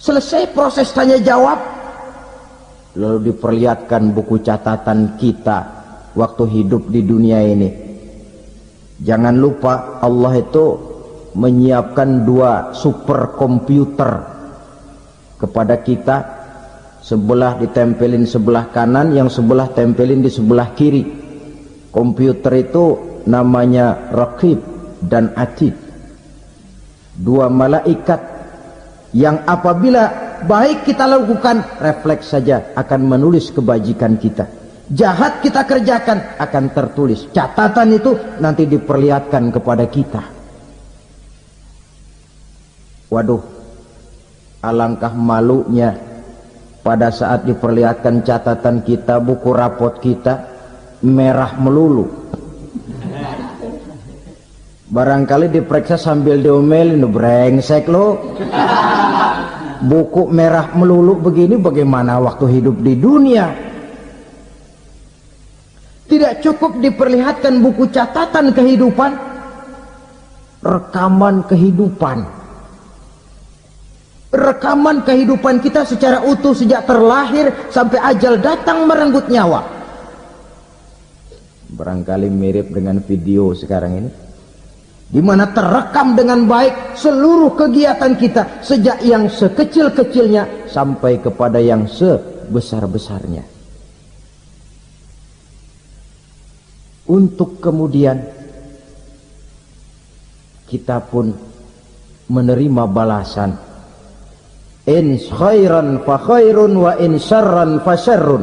Selesai proses tanya jawab, lalu diperlihatkan buku catatan kita waktu hidup di dunia ini. Jangan lupa Allah itu menyiapkan 2 superkomputer kepada kita. Sebelah ditempelin sebelah kanan, yang sebelah tempelin di sebelah kiri. Komputer itu namanya Raqib dan Atid. 2 malaikat yang apabila baik kita lakukan, refleks saja akan menulis kebajikan kita. Jahat kita kerjakan, akan tertulis. Catatan itu nanti diperlihatkan kepada kita. Waduh, alangkah malunya pada saat diperlihatkan catatan kita, buku rapot kita merah melulu. Barangkali diperiksa sambil diomelin, brengsek lo. Buku merah melulu begini, bagaimana waktu hidup di dunia? Tidak cukup diperlihatkan buku catatan kehidupan, rekaman kehidupan. Rekaman kehidupan kita secara utuh sejak terlahir sampai ajal datang merenggut nyawa. Barangkali mirip dengan video sekarang ini, di mana terekam dengan baik seluruh kegiatan kita sejak yang sekecil-kecilnya sampai kepada yang sebesar-besarnya. Untuk kemudian kita pun menerima balasan. In khairan fa khairun wa in syarran fa syarrun.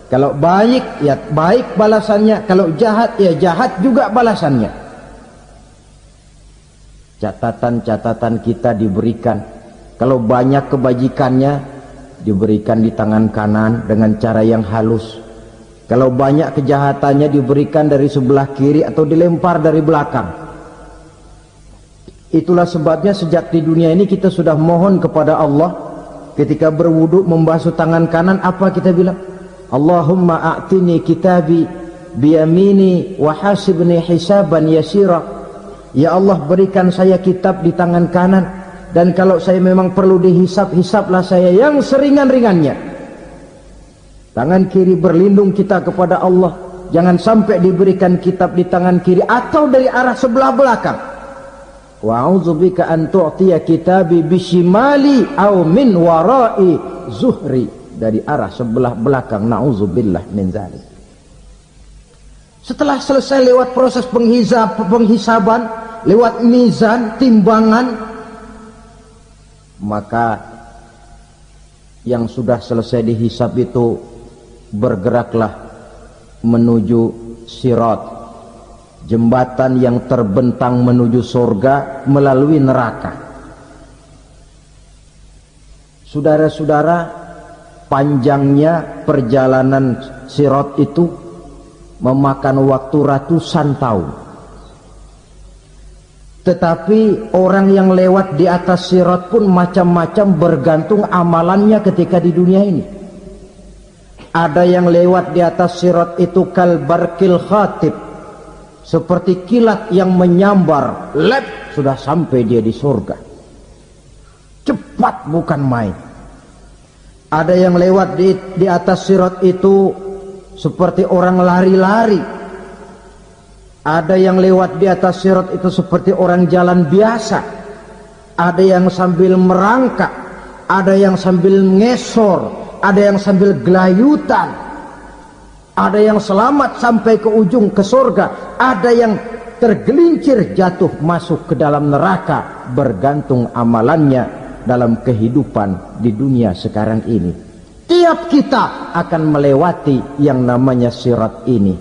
Kalau baik ya baik balasannya, kalau jahat ya jahat juga balasannya. Catatan-catatan kita diberikan. Kalau banyak kebajikannya diberikan di tangan kanan dengan cara yang halus. Kalau banyak kejahatannya diberikan dari sebelah kiri atau dilempar dari belakang. Itulah sebabnya sejak di dunia ini kita sudah mohon kepada Allah. Ketika berwudu membasuh tangan kanan, apa kita bilang? Allahumma a'tini kitabi biyamini wa hasibni hisaban yasira. Ya Allah, berikan saya kitab di tangan kanan, dan kalau saya memang perlu dihisab, hisablah saya yang seringan-ringannya. Tangan kiri berlindung kita kepada Allah, jangan sampai diberikan kitab di tangan kiri atau dari arah sebelah belakang. Wa a'udzubika an tu'tiya kitabi bishimali aw min wara'i zuhri, dari arah sebelah belakang. Na'udzubillah min dzalik. Setelah selesai lewat proses penghisaban, lewat mizan, timbangan, maka yang sudah selesai dihisab itu bergeraklah menuju sirat, jembatan yang terbentang menuju surga melalui neraka. Saudara-saudara, panjangnya perjalanan sirat itu memakan waktu ratusan tahun. Tetapi orang yang lewat di atas sirat pun macam-macam, bergantung amalannya ketika di dunia ini. Ada yang lewat di atas sirat itu kal barqil khatib, seperti kilat yang menyambar, lep, sudah sampai dia di surga. Cepat bukan main. Ada yang lewat di atas sirat itu seperti orang lari-lari. Ada yang lewat di atas sirat itu seperti orang jalan biasa. Ada yang sambil merangkak, ada yang sambil ngesor, ada yang sambil gelayutan, ada yang selamat sampai ke ujung ke surga, ada yang tergelincir jatuh masuk ke dalam neraka, bergantung amalannya dalam kehidupan di dunia sekarang ini. Tiap kita akan melewati yang namanya sirat ini.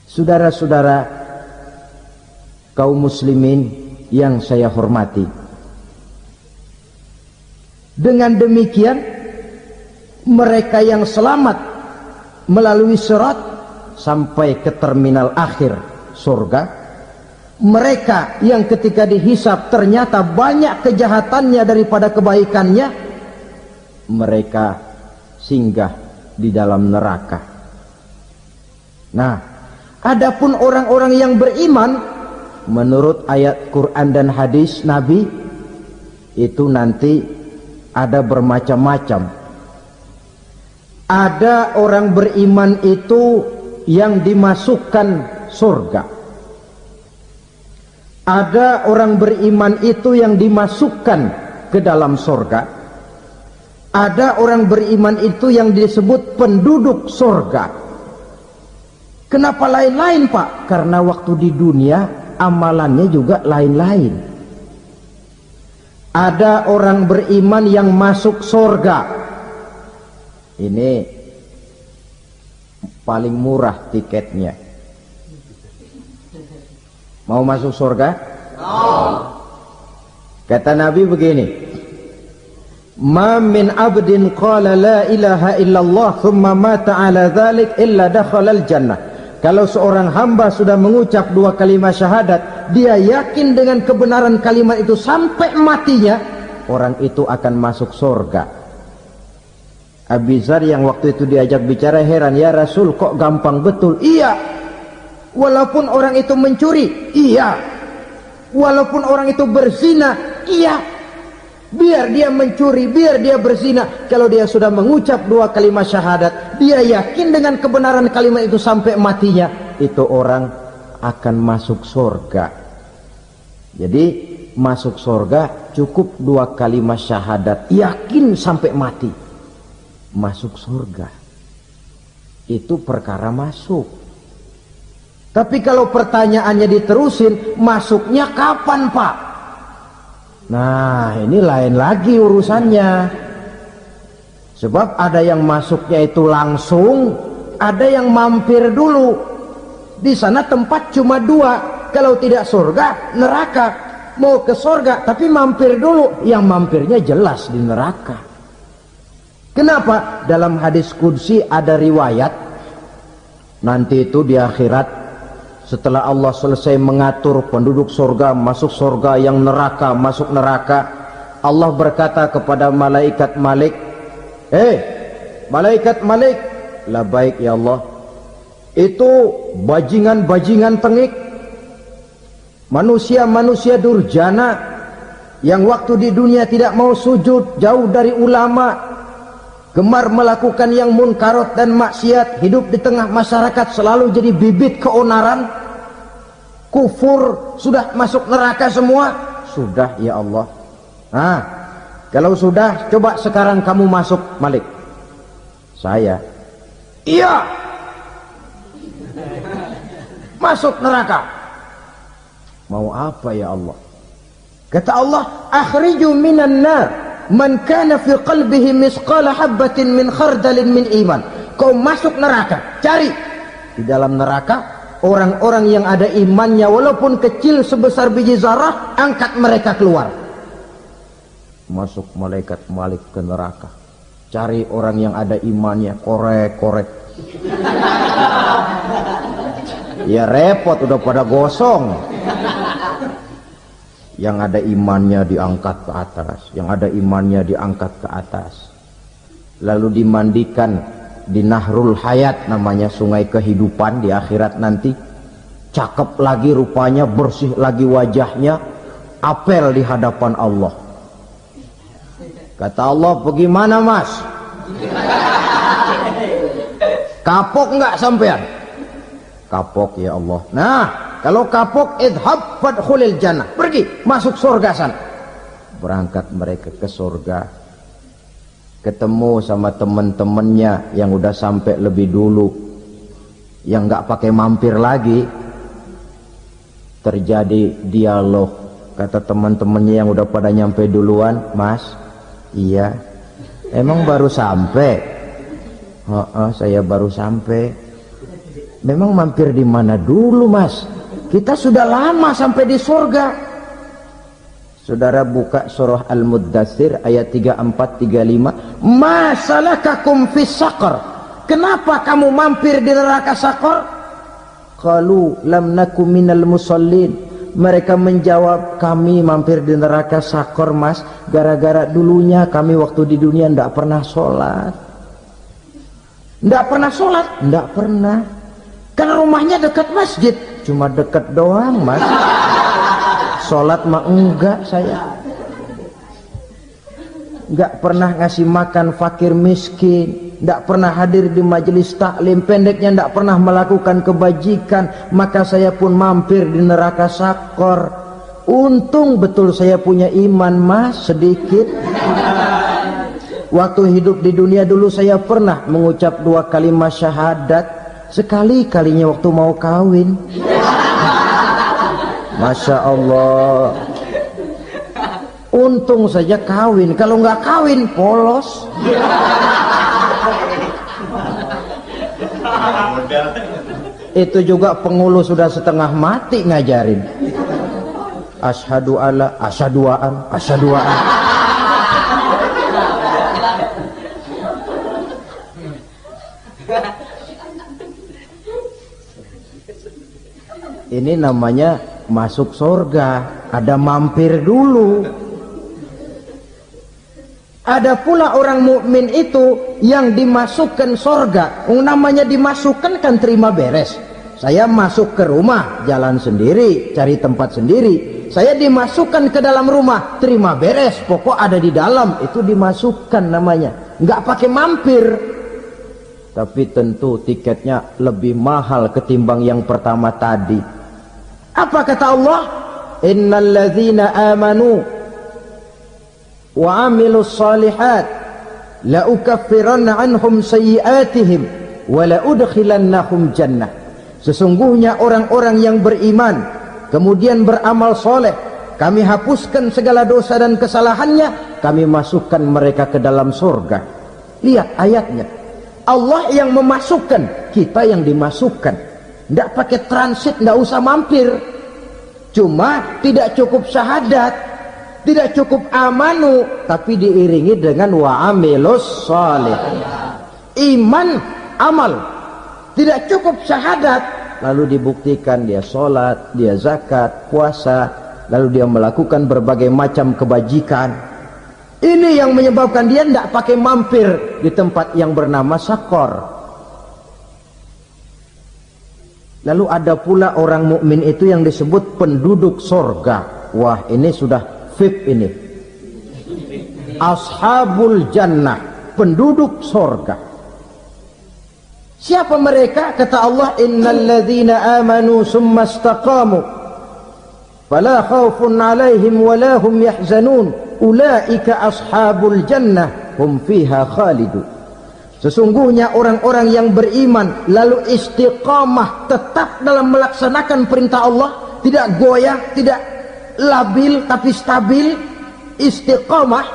Saudara-saudara kaum muslimin yang saya hormati, dengan demikian mereka yang selamat melalui sirat sampai ke terminal akhir surga, mereka yang ketika dihisab ternyata banyak kejahatannya daripada kebaikannya, mereka singgah di dalam neraka. Nah, adapun orang-orang yang beriman menurut ayat Quran dan hadis Nabi itu nanti ada bermacam-macam. Ada orang beriman itu yang dimasukkan surga. Ada orang beriman itu yang dimasukkan ke dalam surga. Ada orang beriman itu yang disebut penduduk surga. Kenapa lain-lain, Pak? Karena waktu di dunia amalannya juga lain-lain. Ada orang beriman yang masuk surga. Ini paling murah tiketnya. Mau masuk surga? Kata Nabi begini, ma min abdin qala la ilaha illallah thumma mata ala dhalik illa dakhala al jannah. Kalau seorang hamba sudah mengucap dua kalimat syahadat, dia yakin dengan kebenaran kalimat itu sampai matinya, orang itu akan masuk surga. Abi Dzar yang waktu itu diajak bicara heran, ya Rasul kok gampang betul? Iya, walaupun orang itu mencuri, iya, walaupun orang itu berzina, iya, biar dia mencuri, biar dia berzina, kalau dia sudah mengucap dua kalimat syahadat, dia yakin dengan kebenaran kalimat itu sampai matinya, itu orang akan masuk surga. Jadi masuk surga cukup dua kalimat syahadat, yakin sampai mati, masuk surga. Itu perkara masuk. Tapi kalau pertanyaannya diterusin, masuknya kapan, Pak? Nah, ini lain lagi urusannya. Sebab ada yang masuknya itu langsung, ada yang mampir dulu. Di sana tempat cuma dua, kalau tidak surga, neraka. Mau ke surga tapi mampir dulu, yang mampirnya jelas di neraka. Kenapa? Dalam hadis qudsi ada riwayat, nanti itu di akhirat, setelah Allah selesai mengatur penduduk surga masuk surga, yang neraka masuk neraka, Allah berkata kepada malaikat Malik, malaikat Malik, labaik ya Allah, itu bajingan-bajingan tengik, manusia-manusia durjana yang waktu di dunia tidak mau sujud, jauh dari ulama, gemar melakukan yang munkarat dan maksiat, hidup di tengah masyarakat selalu jadi bibit keonaran, kufur, sudah masuk neraka semua. Sudah ya Allah. Nah, kalau sudah, coba sekarang kamu masuk, Malik. Saya, iya, masuk neraka. Mau apa ya Allah? Kata Allah, akhriju minan nar man kana fi qalbihi misqala habatin min khardalin min iman. Kau masuk neraka, cari di dalam neraka orang-orang yang ada imannya walaupun kecil sebesar biji zarah, angkat mereka keluar. Masuk malaikat Malik ke neraka, cari orang yang ada imannya, korek-korek. Ya repot, udah pada gosong. Yang ada imannya diangkat ke atas, yang ada imannya diangkat ke atas, lalu dimandikan di Nahrul Hayat, namanya sungai kehidupan di akhirat nanti. Cakep lagi rupanya, bersih lagi wajahnya, apel di hadapan Allah. Kata Allah, bagaimana mas? Kapok nggak sampean? Kapok ya Allah. Nah, kalau kapok, idhab fadkhulil jannah, pergi masuk surga sana. Berangkat mereka ke surga, ketemu sama teman-temannya yang udah sampai lebih dulu, yang nggak pakai mampir lagi. Terjadi dialog, Kata teman-temannya yang udah pada nyampe duluan, Mas, iya, emang baru sampai? Saya baru sampai. Memang mampir di mana dulu, Mas? Kita sudah lama sampai di surga. Saudara buka surah Al-Muddatsir ayat 34-35. Masalakakum fis saqar? Kenapa kamu mampir di neraka Saqar? Qalu lam nakum minal musallin. Mereka menjawab, kami mampir di neraka Saqar, Mas, gara-gara dulunya kami waktu di dunia tidak pernah sholat. Tidak pernah sholat? Tidak pernah. Karena rumahnya dekat masjid. Cuma dekat doang, Mas. Sholat mah enggak saya. Enggak pernah ngasih makan fakir miskin, enggak pernah hadir di majelis taklim, pendeknya enggak pernah melakukan kebajikan. Maka saya pun mampir di neraka Saqar. Untung betul saya punya iman, Mas, sedikit. Waktu hidup di dunia dulu saya pernah mengucap 2 kalimat syahadat. Sekali-kalinya waktu mau kawin. Masya Allah. Untung saja kawin. Kalau nggak kawin polos. Itu juga pengulu sudah setengah mati ngajarin. Asyhadu alla, asyaduaan, asyaduaan. Ini namanya masuk surga, ada mampir dulu. Ada pula orang mukmin itu yang dimasukkan surga. Namanya dimasukkan kan terima beres. Saya masuk ke rumah, jalan sendiri, cari tempat sendiri. Saya dimasukkan ke dalam rumah, terima beres, pokok ada di dalam, itu dimasukkan namanya. Nggak pakai mampir. Tapi tentu tiketnya lebih mahal ketimbang yang pertama tadi. Apa kata Allah? Innal ladzina amanu wa amilus salihat la ukaffiranna anhum sayyi'atihim wa la udkhilannahum jannah. Sesungguhnya orang-orang yang beriman kemudian beramal soleh, kami hapuskan segala dosa dan kesalahannya, kami masukkan mereka ke dalam surga. Lihat ayatnya. Allah yang memasukkan, kita yang dimasukkan. Tidak pakai transit, tidak usah mampir. Cuma tidak cukup syahadat, tidak cukup amanu, tapi diiringi dengan wa'amilus salih. Iman, amal. Tidak cukup syahadat, lalu dibuktikan dia sholat, dia zakat, puasa, lalu dia melakukan berbagai macam kebajikan. Ini yang menyebabkan dia tidak pakai mampir di tempat yang bernama Saqar. Lalu ada pula orang mukmin itu yang disebut penduduk sorga. Wah, ini sudah VIP ini. Ashabul jannah, penduduk sorga. Siapa mereka? Kata Allah, innal ladzina amanu summa istaqamu fala khaufun alaihim wala hum yahzanun ulaika ashabul jannah hum fiha khalidun. Sesungguhnya orang-orang yang beriman lalu istiqamah, tetap dalam melaksanakan perintah Allah, tidak goyah, tidak labil tapi stabil, istiqamah,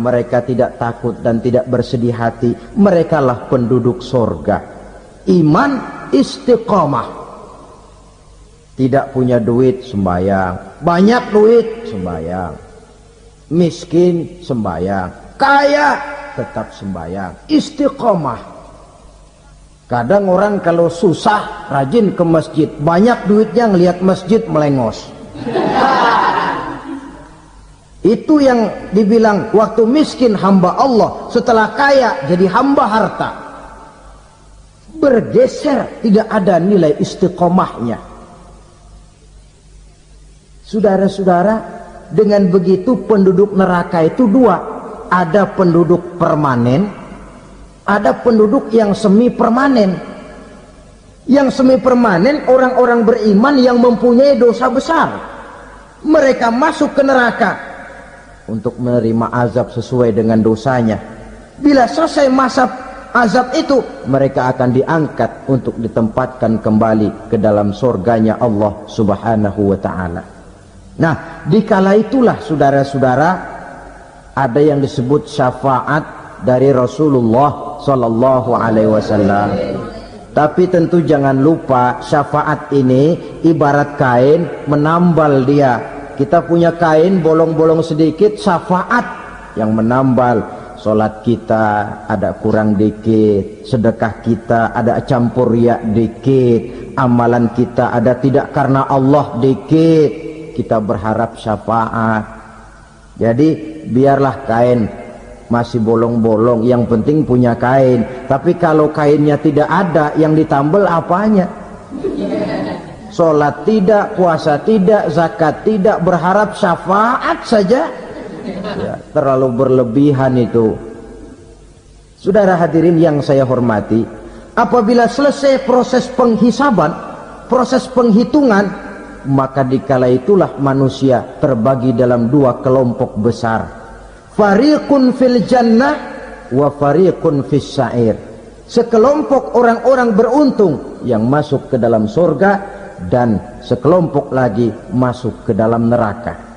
mereka tidak takut dan tidak bersedih hati. Merekalah penduduk surga. Iman, istiqamah. Tidak punya duit, sembahyang. Banyak duit, sembahyang. Miskin, sembahyang. Kaya, tetap sembahyang. Istiqomah. Kadang orang kalau susah rajin ke masjid, banyak duitnya ngelihat masjid melengos. Itu yang dibilang waktu miskin hamba Allah, setelah kaya jadi hamba harta. Bergeser, tidak ada nilai istiqomahnya. Saudara-saudara, dengan begitu penduduk neraka itu dua. Ada penduduk permanen, ada penduduk yang semi permanen. Yang semi permanen orang-orang beriman yang mempunyai dosa besar. Mereka masuk ke neraka untuk menerima azab sesuai dengan dosanya. Bila selesai masa azab itu, mereka akan diangkat untuk ditempatkan kembali ke dalam surganya Allah Subhanahu wa ta'ala. Nah, dikala itulah saudara-saudara ada yang disebut syafaat dari Rasulullah Sallallahu Alaihi Wasallam. Tapi tentu jangan lupa syafaat ini ibarat kain menambal dia. Kita punya kain bolong-bolong sedikit, syafaat yang menambal. Solat kita ada kurang dikit, sedekah kita ada campur riak dikit, amalan kita ada tidak karena Allah dikit, kita berharap syafaat. Jadi biarlah kain masih bolong-bolong, yang penting punya kain. Tapi kalau kainnya tidak ada, yang ditambal apanya? Solat tidak, puasa tidak, zakat tidak, berharap syafaat saja. Ya, terlalu berlebihan itu. Saudara hadirin yang saya hormati, apabila selesai proses penghisaban, proses penghitungan, maka dikala itulah manusia terbagi dalam dua kelompok besar. Fariqun fil jannah wa fariqun fis sa'ir. Sekelompok orang-orang beruntung yang masuk ke dalam surga, dan sekelompok lagi masuk ke dalam neraka.